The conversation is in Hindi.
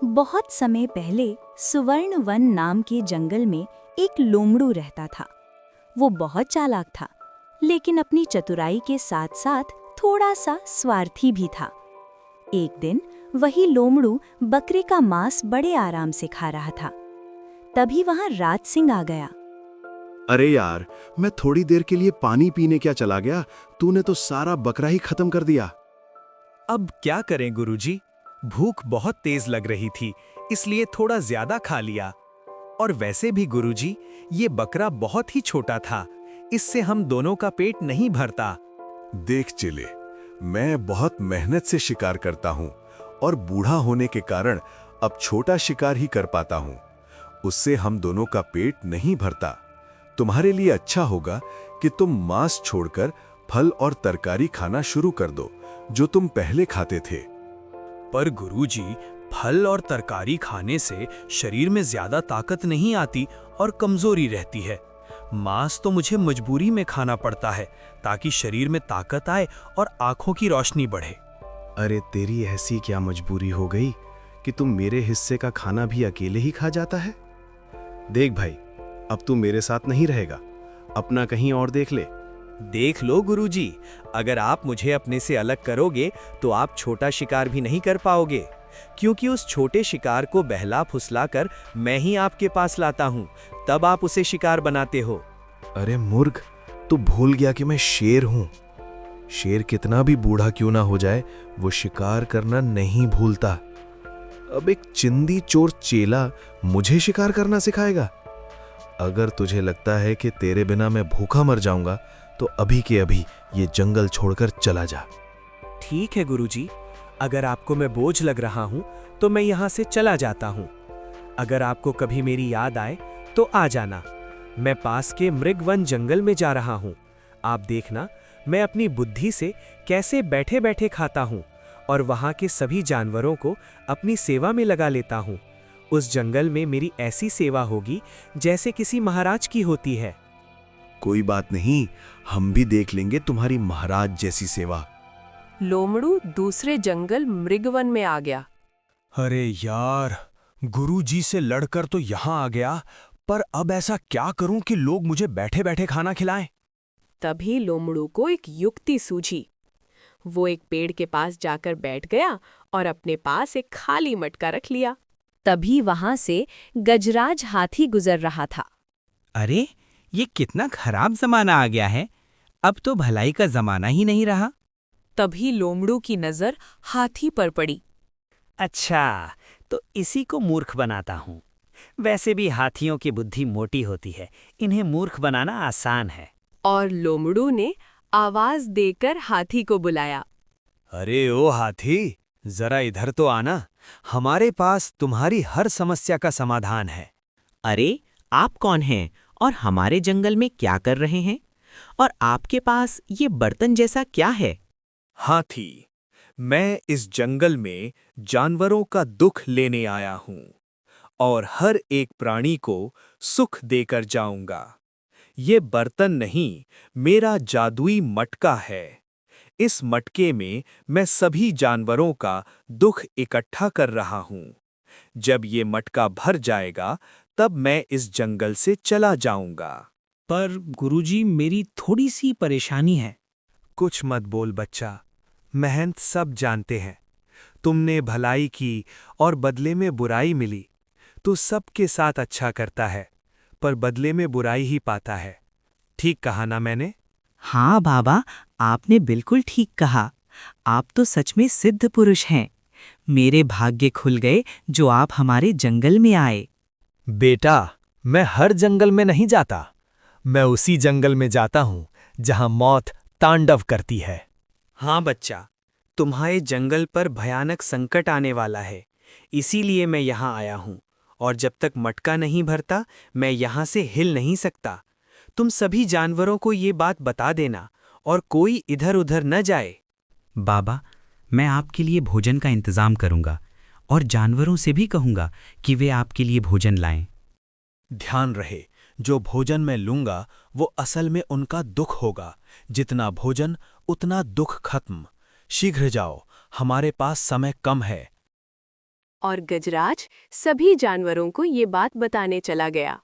बहुत समय पहले सुवर्ण वन नाम के जंगल में एक लोमड़ू रहता था। वो बहुत चालाक था, लेकिन अपनी चतुराई के साथ साथ थोड़ा सा स्वार्थी भी था। एक दिन वही लोमड़ू बकरे का मांस बड़े आराम से खा रहा था। तभी वहां राज सिंह आ गया। अरे यार, मैं थोड़ी देर के लिए पानी पीने क्या चला गया, तूने तो सारा बकरा ही खत्म कर दिया। अब क्या करें गुरुजी, भूख बहुत तेज लग रही थी, इसलिए थोड़ा ज्यादा खा लिया। और वैसे भी गुरुजी, ये बकरा बहुत ही छोटा था, इससे हम दोनों का पेट नहीं भरता। देख चिले, मैं बहुत मेहनत से शिकार करता हूँ और बूढ़ा होने के कारण अब छोटा शिकार ही कर पाता हूँ। उससे हम दोनों का पेट नहीं भरता। तुम्हारे लिए अच्छा होगा कि तुम मांस छोड़कर फल और तरकारी खाना शुरू कर दो, जो तुम पहले खाते थे। पर गुरुजी, फल और तरकारी खाने से शरीर में ज्यादा ताकत नहीं आती और कमजोरी रहती है। मांस तो मुझे मजबूरी में खाना पड़ता है ताकि शरीर में ताकत आए और आंखों की रोशनी बढ़े। अरे तेरी ऐसी क्या मजबूरी हो गई कि तुम मेरे हिस्से का खाना भी अकेले ही खा जाता है? देख भाई, अब तू मेरे साथ नहीं रहेगा, अपना कहीं और देख ले। देख लो गुरुजी, अगर आप मुझे अपने से अलग करोगे तो आप छोटा शिकार भी नहीं कर पाओगे, क्योंकि उस छोटे शिकार को बहला फुसलाकर मैं ही आपके पास लाता हूँ, तब आप उसे शिकार बनाते हो। अरे मूर्ख, तू भूल गया कि मैं शेर हूं। शेर कितना भी बूढ़ा क्यों ना हो जाए, वो शिकार करना नहीं भूलता। अब एक चिंदी चोर चेला मुझे शिकार करना सिखाएगा? अगर तुझे लगता है कि तेरे बिना मैं भूखा मर जाऊंगा, तो अभी के अभी ये जंगल छोड़कर चला जा। ठीक है गुरुजी, अगर आपको मैं बोझ लग रहा हूँ तो मैं यहाँ से चला जाता हूँ। अगर आपको कभी मेरी याद आए तो आ जाना। मैं पास के मृगवन जंगल में जा रहा हूँ। आप देखना, मैं अपनी बुद्धि से कैसे बैठे बैठे खाता हूँ और वहाँ के सभी जानवरों को अपनी सेवा में लगा लेता हूँ। उस जंगल में मेरी ऐसी सेवा होगी जैसे किसी महाराज की होती है। कोई बात नहीं, हम भी देख लेंगे तुम्हारी महाराज जैसी सेवा। लोमड़ू दूसरे जंगल मृगवन में आ गया। अरे यार, गुरुजी से लड़कर तो यहाँ आ गया, पर अब ऐसा क्या करूं कि लोग मुझे बैठे बैठे खाना खिलाएं? तभी लोमड़ू को एक युक्ति सूझी। वो एक पेड़ के पास जाकर बैठ गया और अपने पास एक खाली मटका रख लिया। तभी वहां से गजराज हाथी गुजर रहा था। अरे, ये कितना खराब जमाना आ गया है, अब तो भलाई का जमाना ही नहीं रहा। तभी लोमड़ू की नजर हाथी पर पड़ी। अच्छा, तो इसी को मूर्ख बनाता हूँ। वैसे भी हाथियों की बुद्धि मोटी होती है, इन्हें मूर्ख बनाना आसान है। और लोमड़ू ने आवाज देकर हाथी को बुलाया। अरे ओ हाथी, जरा इधर तो आना, हमारे पास तुम्हारी हर समस्या का समाधान है। अरे, आप कौन हैं और हमारे जंगल में क्या कर रहे हैं? और आपके पास ये बर्तन जैसा क्या है? हाथी, मैं इस जंगल में जानवरों का दुख लेने आया हूँ और हर एक प्राणी को सुख देकर जाऊंगा। ये बर्तन नहीं, मेरा जादुई मटका है। इस मटके में मैं सभी जानवरों का दुख इकट्ठा कर रहा हूँ। जब ये मटका भर जाएगा, तब मैं इस जंगल से चला जाऊंगा। पर गुरुजी, मेरी थोड़ी सी परेशानी है। कुछ मत बोल बच्चा, मेहनत सब जानते हैं। तुमने भलाई की और बदले में बुराई मिली। तू सबके साथ अच्छा करता है, पर बदले में बुराई ही पाता है। ठीक कहा ना मैंने? हाँ बाबा, आपने बिल्कुल ठीक कहा। आप तो सच में सिद्ध पुरुष हैं। मेरे भाग्य खुल गए जो आप हमारे जंगल में आए। बेटा, मैं हर जंगल में नहीं जाता। मैं उसी जंगल में जाता हूँ जहाँ मौत तांडव करती है। हाँ बच्चा, तुम्हारे जंगल पर भयानक संकट आने वाला है, इसीलिए मैं यहाँ आया हूँ। और जब तक मटका नहीं भरता, मैं यहाँ से हिल नहीं सकता। तुम सभी जानवरों को ये बात बता देना और कोई इधर उधर न जाए। बाबा, मैं आपके लिए भोजन का इंतजाम करूंगा और जानवरों से भी कहूंगा कि वे आपके लिए भोजन लाएं। ध्यान रहे, जो भोजन मैं लूंगा वो असल में उनका दुख होगा। जितना भोजन उतना दुख खत्म। शीघ्र जाओ, हमारे पास समय कम है। और गजराज सभी जानवरों को ये बात बताने चला गया।